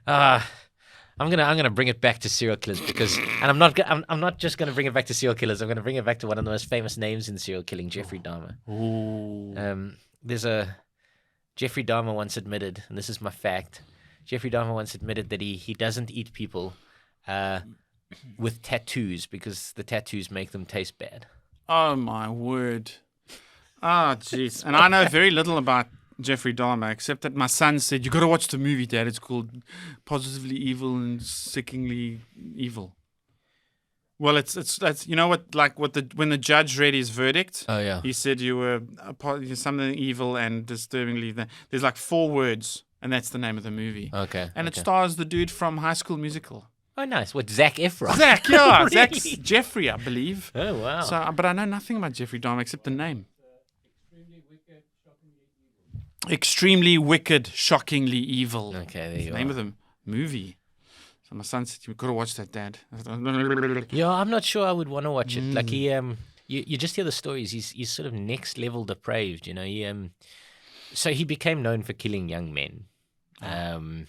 Uh, I'm gonna bring it back to serial killers and I'm not just gonna bring it back to serial killers. I'm gonna bring it back to one of the most famous names in serial killing, Jeffrey Dahmer. Ooh. There's a Jeffrey Dahmer once admitted, and this is my fact. Jeffrey Dahmer once admitted that he doesn't eat people with tattoos because the tattoos make them taste bad. Oh, my word. Oh, jeez. And I know very little about Jeffrey Dahmer, except that my son said, you got to watch the movie, Dad. It's called Positively Evil and Sickeningly Evil. Well, it's you know what, like when the judge read his verdict, Oh, yeah. he said you were something evil and disturbingly. There's like 4 words, and that's the name of the movie. Okay. And it stars the dude from High School Musical. Oh, nice. What, Zac Efron? Zach, yeah. Really? Zach's Jeffrey, I believe. Oh, wow. So, but I know nothing about Jeffrey Dahmer except the name. Extremely wicked, shockingly evil. Okay, there you the name are. of the movie. So my son said, "You've got to watch that, Dad." Yeah, I'm not sure I would want to watch it. Like you just hear the stories. He's sort of next level depraved. You know, so he became known for killing young men, and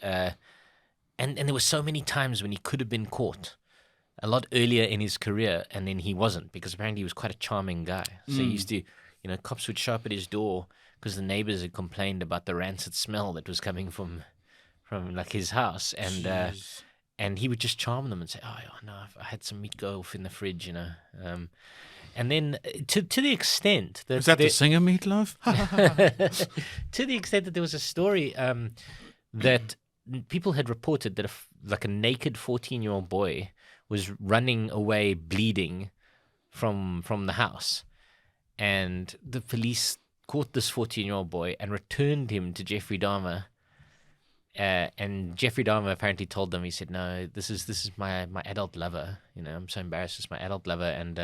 there were so many times when he could have been caught a lot earlier in his career, and then he wasn't because apparently he was quite a charming guy. So he used to, cops would show up at his door because the neighbors had complained about the rancid smell that was coming from like his house, and he would just charm them and say, "Oh no, I had some meat go off in the fridge," and then to the extent that Is that the singer Meatloaf? to the extent that there was a story that people had reported that a naked 14-year-old boy was running away bleeding from the house, and the police caught this 14-year-old boy and returned him to Jeffrey Dahmer. And Jeffrey Dahmer apparently told them, he said, "No, this is my adult lover. I'm so embarrassed. It's my adult lover, and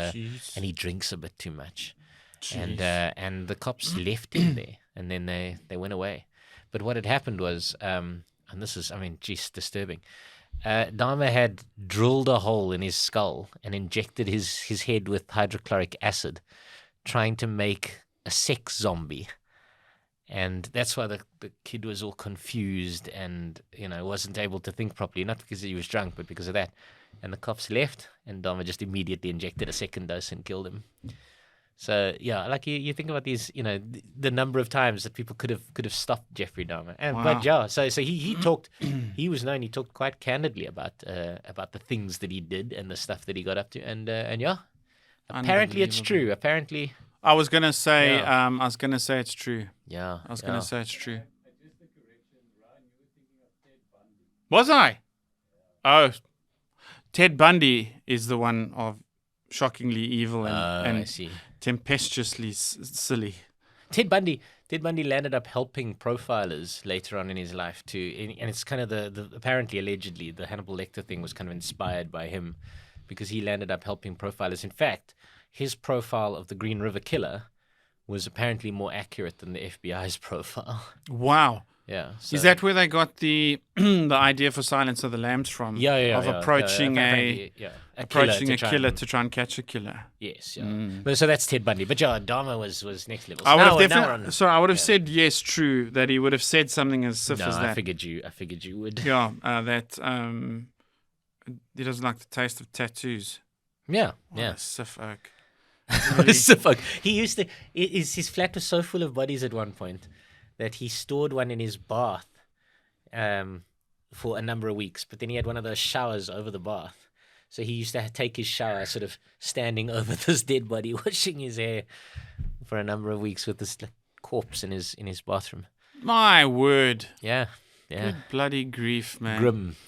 he drinks a bit too much." Jeez. And the cops left him there, and then they went away. But what had happened was, and this is, disturbing. Dahmer had drilled a hole in his skull and injected his head with hydrochloric acid, trying to make a sex zombie. And that's why the kid was all confused and, wasn't able to think properly. Not because he was drunk, but because of that. And the cops left, and Dahmer just immediately injected a second dose and killed him. So, yeah, like you think about these, the number of times that people could have stopped Jeffrey Dahmer. And, Wow. But, yeah, so he talked, he talked quite candidly about the things that he did and the stuff that he got up to. And yeah, apparently it's true. Apparently... I was gonna say, Yeah. it's true. Yeah. I was gonna say it's true. Was I? Oh, Ted Bundy is the one of shockingly evil I and see. tempestuously silly. Ted Bundy landed up helping profilers later on in his life too, and it's kind of the apparently, allegedly, the Hannibal Lecter thing was kind of inspired by him because he landed up helping profilers. In fact, his profile of the Green River Killer was apparently more accurate than the FBI's profile. Wow. Yeah. Is that where they got the the idea for Silence of the Lambs from? Yeah. Of approaching a killer to try and catch a killer. Yes, yeah. But so that's Ted Bundy. But yeah, Dahmer was next level. So I would have now definitely. So I would have said yes, true, that he would have said something as stiff as that. I figured you would. Yeah, that he doesn't like the taste of tattoos. Yeah, What yeah. a stiff oak. So fuck. He used to. His flat was so full of bodies at one point that he stored one in his bath for a number of weeks. But then he had one of those showers over the bath, so he used to take his shower sort of standing over this dead body, washing his hair for a number of weeks with this corpse in his bathroom. My word. Yeah. Good bloody grief, man. Grim.